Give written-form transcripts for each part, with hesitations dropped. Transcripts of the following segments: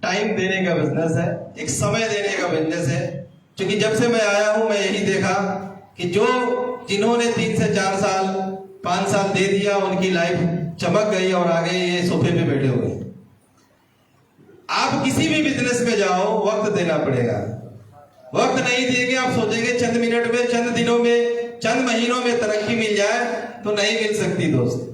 Time देने का business है, एक समय देने का बिजनेस है। क्योंकि जब से मैं आया हूं मैं यही देखा कि जिन्होंने 3 से 4 साल 5 साल दे दिया उनकी लाइफ चमक गई और आगे ये सोफे पे बैठे हुए। आप किसी भी बिजनेस में जाओ, वक्त देना पड़ेगा। वक्त नहीं देंगे, आप सोचेंगे चंद मिनट में, चंद दिनों में, चंद महीनों में तरक्की मिल जाए, तो नहीं मिल सकती दोस्त।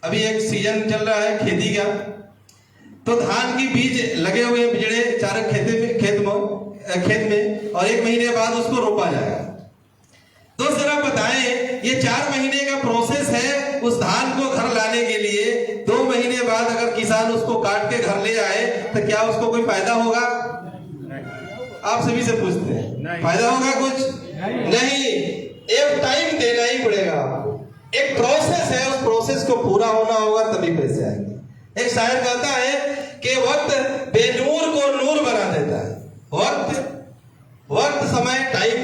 अभी एक सीजन चल रहा है खेती का, तो धान की बीज लगे हुए बिजड़े चारक खेत में और 1 महीने बाद उसको रोपा जाएगा। तो जरा बताएं, ये 4 महीने का प्रोसेस है उस धान को घर लाने के लिए। 2 महीने बाद अगर किसान उसको काट के घर ले आए तो क्या उसको कोई फायदा होगा? आप सभी से पूछते हैं, फायदा होगा कुछ? नहीं। एक टाइम देना ही पड़ेगा आपको, एक प्रोसेस है, उस प्रोसेस को पूरा होना होगा तभी पैसे आएंगे। एक शायर कहता है कि वक्त बेनूर को नूर बना देता है। वक्त समय टाइम,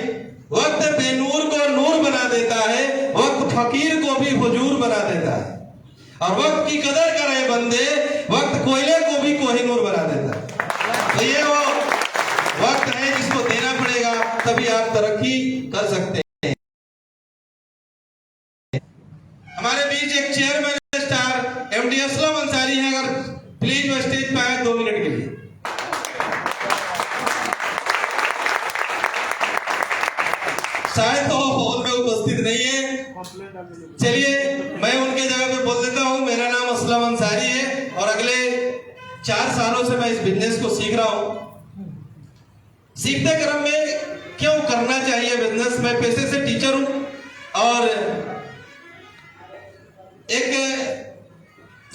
वक्त बेनूर को नूर बना देता है, वक्त फकीर को भी हुजूर बना देता है। और वक्त की कदर करे बंदे, वक्त कोयले को भी कोहिनूर बना देता है। तो ये वो वक्त है जिसको देना पड़ेगा, तभी आप तरक्की कर सकते हैं। हमारे बीच एक chairman star MD Aslam Ansari है, अगर प्लीज वो स्टेज पे आए 2 मिनट के लिए। शायद तो हॉल में उपस्थित नहीं है, चलिए मैं उनके जगह पे बोल देता हूं। मेरा नाम असलम अंसारी है और अगले 4 सालों से मैं इस बिजनेस को सीख रहा हूं। सीखते क्रम में क्यों करना चाहिए बिजनेस, मैं पेशे से टीचर हूं और एक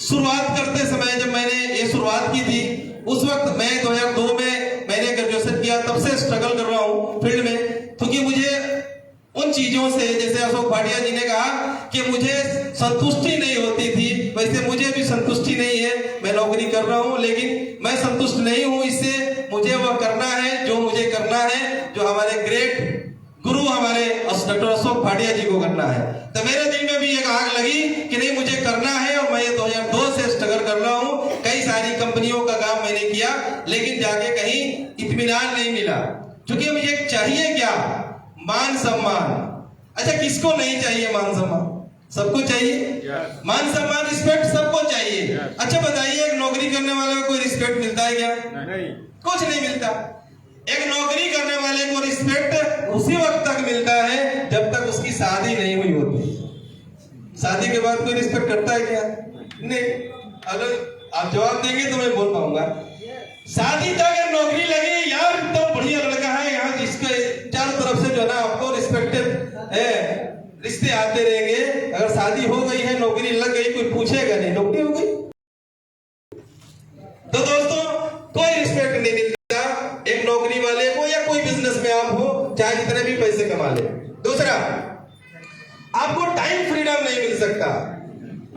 शुरुआत करते समय जब मैंने ये शुरुआत की थी, उस वक्त मैं 2002 में मैंने ग्रेजुएशन किया, तब से स्ट्रगल कर रहा हूं फील्ड में। क्योंकि मुझे उन चीजों से, जैसे अशोक भाटिया जी ने कहा कि मुझे संतुष्टि नहीं होती थी, वैसे मुझे भी संतुष्टि नहीं है। मैं नौकरी कर रहा हूं लेकिन मैं संतुष्ट नहीं हूं इससे। मुझे वह करना है जो मुझे करना है, जो हमारे ग्रेट गुरु हमारे डॉक्टर अशोक भाटिया जी को करना है। तो मेरे दिल में भी एक आग लगी कि नहीं, मुझे करना है। और मैं ये 2002 से स्ट्रगल कर रहा हूं। कई सारी कंपनियों का काम मैंने किया लेकिन जाके कहीं इत्मीनान नहीं मिला। क्योंकि मुझे चाहिए क्या? मान सम्मान। अच्छा, किसको नहीं चाहिए मान सम्मान? सबको चाहिए। मान सम्मान रिस्पेक्ट सबको चाहिए। अच्छा बताइए, एक नौकरी करने वाले को कोई रिस्पेक्ट मिलता है क्या? नहीं, कुछ नहीं मिलता। एक नौकरी करने वाले को रिस्पेक्ट उसी वक्त तक मिलता है जब तक उसकी शादी नहीं हुई होती। शादी के बाद कोई रिस्पेक्ट करता है क्या? नहीं। अगर आप जवाब देंगे तो मैं बोल पाऊंगा। शादी तक नौकरी लगी, यार तो बढ़िया लड़का है यहाँ, जिसके चारों तरफ से जो है ना आपको रिस्पेक्टेड है, रिश्ते आते रहेंगे। अगर शादी हो गई है, नौकरी लग गई, कोई पूछेगा नहीं नौकरी हो गई। तो दोस्तों, कोई रिस्पेक्ट नहीं मिलता एक नौकरी वाले को, या कोई बिजनेस में आप हो, चाहे जितने भी पैसे कमा ले। दूसरा, आपको टाइम फ्रीडम नहीं मिल सकता।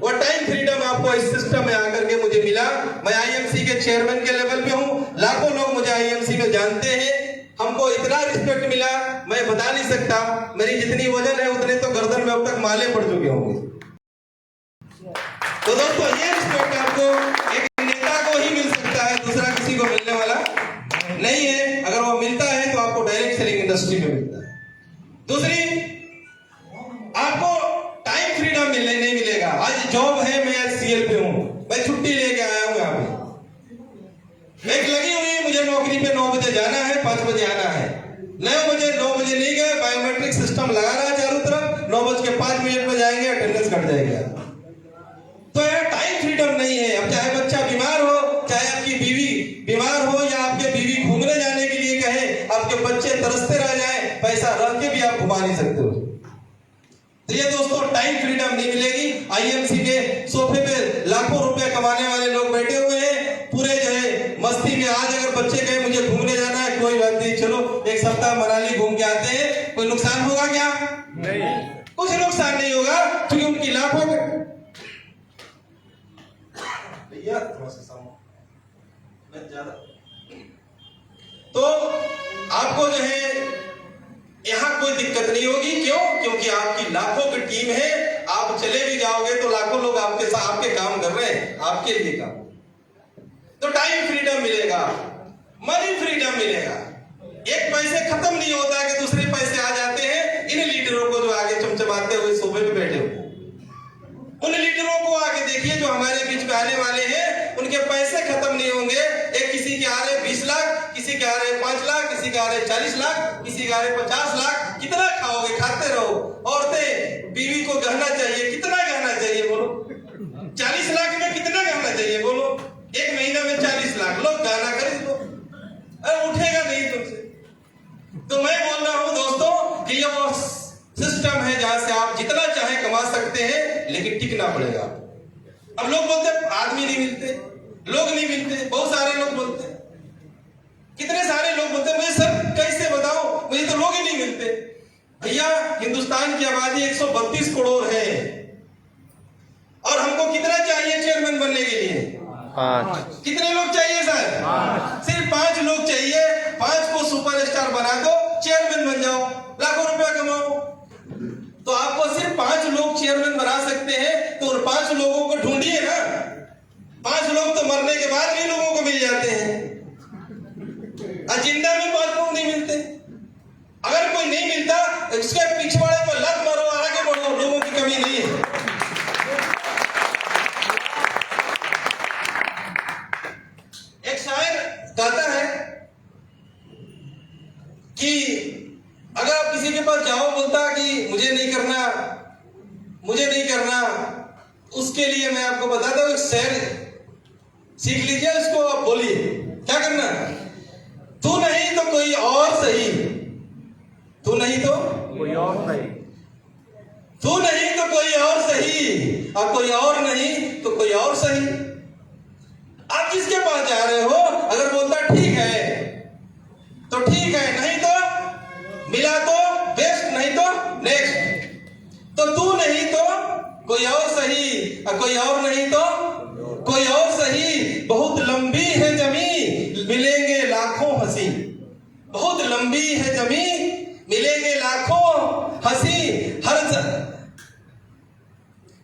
वो टाइम फ्रीडम आपको इस सिस्टम में आकर के मुझे मिला। मैं आईएमसी के चेयरमैन के लेवल पे हूँ, लाखों लोग मुझे आईएमसी में जानते हैं। हमको इतना रिस्पेक्ट मिला मैं बता नहीं सकता। मेरी जितनी वजन है उतने तो गर्दन में अब तक माले पड़ चुके होंगे। तो दोस्तों, ये रिस्पेक्ट आपको एक नेता को ही मिल सकता है, दूसरा किसी को मिलने वाला नहीं है। अगर वो मिलता है तो आपको डायरेक्ट सेलिंग इंडस्ट्री में मिलता है। दूसरी, आपको टाइम फ्रीडम नहीं मिलेगा। आज जॉब है, मैं आज सीएल पे हूं, मैं छुट्टी लेके आया हूं यहाँ पे। एक लगी हुई है, मुझे नौकरी पे 9 बजे जाना है, 5 बजे आना है। 9 बजे नहीं गए, बायोमेट्रिक सिस्टम लगा रहा है चारों तरफ, 9:05 में जाएंगे, अटेंडेंस कट जाएगा। तो यार टाइम फ्रीडम नहीं है। अब चाहे बच्चा बीमार हो, चाहे आपकी बीवी बीमार हो, या आपके बीवी घूमने जाने के लिए कहे, आपके बच्चे तरसते रह जाए, पैसा रख के भी आप घुमा नहीं सकते हो। तो ये दोस्तों, टाइम फ्रीडम नहीं मिलेगी। आईएमसी के सोफे पे लाखों रुपए कमाने वाले लोग बैठे हुए हैं, पूरे जो है मस्ती में। आज अगर बच्चे कहे मुझे घूमने जाना है, कोई बात नहीं, चलो 1 सप्ताह मनाली घूम के आते हैं। कोई नुकसान होगा क्या? नहीं, कुछ नुकसान नहीं होगा, क्योंकि उनकी लाखों भैया ज्यादा। तो आपको जो है यहाँ कोई दिक्कत नहीं होगी। क्यों? क्योंकि आपकी लाखों की टीम है। आप चले भी जाओगे तो लाखों लोग आपके साथ आपके काम कर रहे हैं, आपके लिए काम। तो टाइम फ्रीडम मिलेगा। मनी फ्रीडम मिलेगा। एक पैसे खत्म नहीं होता है कि दूसरे पैसे आ जाते हैं इन लीडरों को जो आगे चमचमाते हुए सोफे पे बैठे हो। उन लीडरों को आके देखिए जो हमारे बीच में आने वाले हैं, उनके पैसे खत्म नहीं होंगे। एक किसी के आ रहे 20 लाख, किसी के आ रहे 5 लाख, किसी के आ रहे 40 लाख, किसी के आ रहे 50 लाख। कितना खाओगे? खाते रहो। औरतें, बीवी को गहना चाहिए, कितना गहना चाहिए बोलो? 40 लाख में कितना गहना चाहिए बोलो? एक महीना में 40 लाख, लोग गहना खरीद लो। अरे उठेगा नहीं तुमसे। तो मैं बोल रहा हूं दोस्तों कि ये वो सिस्टम है जहां से आप जितना चाहे कमा सकते हैं, लेकिन टिकना पड़ेगा। अब लोग बोलते हैं आदमी नहीं मिलते, लोग नहीं मिलते, बहुत सारे लोग बोलते हैं, कितने सारे लोग बोलते हैं। मुझे सर कैसे बताओ, मुझे तो लोग ही नहीं मिलते। भैया हिंदुस्तान की आबादी 132 करोड़ है और हमको कितना चाहिए चेयरमैन बनने के लिए? 5। कितने लोग चाहिए सर? 5। सिर्फ 5 लोग चाहिए। 5 को सुपरस्टार बना दो, चेयरमैन बन जाओ, लाखों रुपया कमाओ। तो आपको सिर्फ 5 लोग चेयरमैन बना सकते हैं, तो उन 5 लोगों को ढूंढिए ना। 5 लोग तो मरने के बाद भी लोगों को मिल जाते हैं, जिंदा में 5 लोग नहीं मिलते। अगर कोई नहीं मिलता, उसके पिछवाड़े पर लत मारो, आगे बढ़ो, लोगों की कमी नहीं है। एक शायर कहता है कि अगर आप किसी के पास जाओ, बोलता कि मुझे नहीं करना, मुझे नहीं करना, उसके लिए मैं आपको बताता हूं, एक शेर सीख लीजिए, उसको आप बोलिए। क्या करना? तू नहीं तो कोई और सही, तू नहीं तो कोई और सही, तू नहीं तो कोई और सही, और कोई और नहीं तो कोई और सही। आप किसके पास जा रहे हो? अगर बोलता ठीक है तो ठीक है, नहीं तो मिला तो बेस्ट, नहीं तो नेक्स्ट। तो तू नहीं तो कोई और सही, और कोई और नहीं तो कोई और सही। बहुत लंबी है जमी, मिलेंगे लाखों हंसी। बहुत लंबी है जमी, मिलेंगे लाखों हंसी।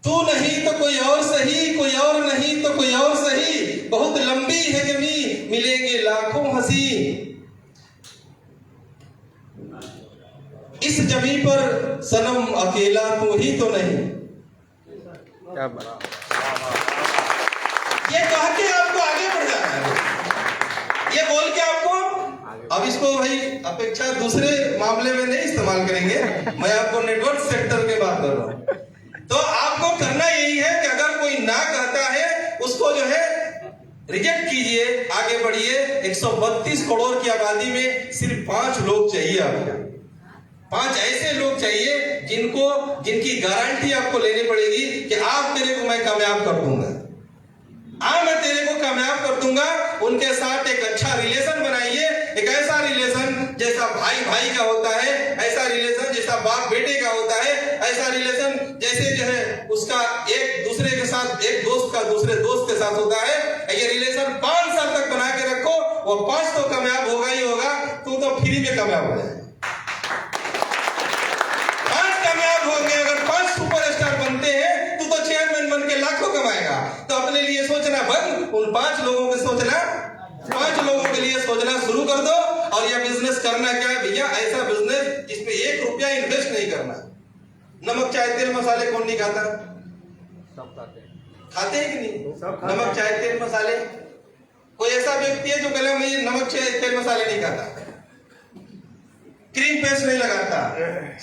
तू नहीं तो कोई और सही, कोई और नहीं तो कोई और सही। बहुत लंबी है जमी, मिलेंगे लाखों हंसी। इस जमी पर सनम अकेला तू ही तो नहीं। क्या बात। ये कह के आपको आगे बढ़ जाना है, ये बोल के आपको। अब इसको भाई अपेक्षा दूसरे मामले में नहीं इस्तेमाल करेंगे, मैं आपको नेटवर्क सेक्टर के बात कर रहा हूं। तो आपको करना यही है कि अगर कोई ना कहता है, उसको जो है रिजेक्ट कीजिए, आगे बढ़िए। 132 करोड़ की आबादी में सिर्फ 5 लोग चाहिए आपको। 5 ऐसे लोग चाहिए जिनकी गारंटी आपको लेनी पड़ेगी कि आप तेरे को मैं कामयाब कर दूंगा, मैं तेरे को कामयाब कर दूंगा। उनके साथ एक अच्छा रिलेशन बनाइए, एक ऐसा रिलेशन जैसा भाई भाई का होता है, ऐसा रिलेशन जैसा बाप बेटे का होता है, ऐसा रिलेशन जैसे जो है उसका एक दूसरे के साथ, एक दोस्त का दूसरे दोस्त के साथ होता है। ये रिलेशन 5 साल तक बना के रखो, वो 5 तो कामयाब होगा ही होगा, तू तो फ्री में कामयाब हो जाएगा। 5 कामयाब होंगे, अगर 5 सुपरस्टार बनते हैं, तू तो चेयरमैन बन के लाखों कमाएगा। तो अपने लिए सोचना बंद, उन 5 लोगों के सोचना, 5 लोगों के लिए सोचना शुरू कर दो। और यह बिजनेस करना क्या है भैया? ऐसा बिजनेस जिसमें 1 रुपया इन्वेस्ट नहीं करना। नमक चाय तेल मसाले कौन नहीं खाता? सब खाते हैं कि नहीं? नमक चाय तेल मसाले। कोई ऐसा व्यक्ति है जो कहे मैं नमक चाय तेल मसाले नहीं खाता, क्रीम पेस्ट नहीं लगाता,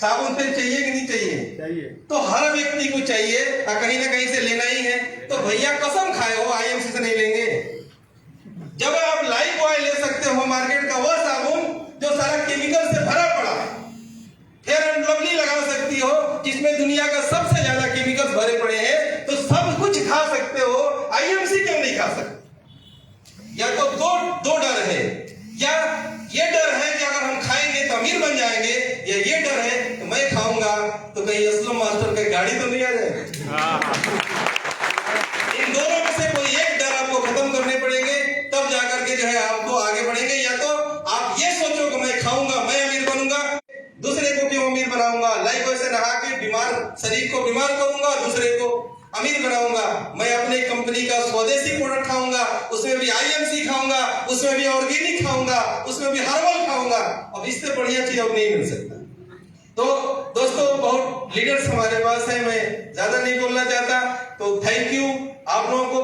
साबुन तेल चाहिए कि नहीं चाहिए? तो हर व्यक्ति को चाहिए, कहीं ना कहीं से लेना ही है। तो भैया कसम खाए हो, आईएमसी से नहीं लेंगे। जब आप लाइफ बॉय ले सकते हो मार्केट का, वह साबुन जो सारा केमिकल से भरा पड़ा है, फेयर एंड लवली लगा सकती हो जिसमें दुनिया का सबसे ज्यादा केमिकल्स भरे पड़े हैं, तो सब कुछ खा सकते हो, आईएमसी क्यों नहीं खा सकते? या तो दो डर है, या ये डर है कि अगर हम खाएंगे तो अमीर बन जाएंगे, या ये डर है कि मैं खाऊंगा तो कहीं असलम मास्टर की गाड़ी तो नहीं आ जाएगी। इन दोनों में से कोई एक डर आपको खत्म करने पड़ेंगे, तब जाकर के जो है आपको आगे बढ़ेंगे। या तो आप ये सोचो कि मैं खाऊंगा, मैं अमीर बनूंगा, दूसरे को क्यों अमीर बनाऊंगा, लाइफ से नहा के बीमार शरीर को बीमार करूंगा, दूसरे को अमीर बनाऊंगा। मैं अपने कंपनी का स्वदेशी प्रोडक्ट खाऊंगा, उसमें भी आईएमसी खाऊंगा, उसमें भी ऑर्गेनिक खाऊंगा, उसमें भी हर्बल खाऊंगा। अब इससे बढ़िया चीज अब नहीं मिल सकता। तो दोस्तों, बहुत लीडर्स हमारे पास हैं, मैं ज्यादा नहीं बोलना चाहता। तो थैंक यू आप लोगों को।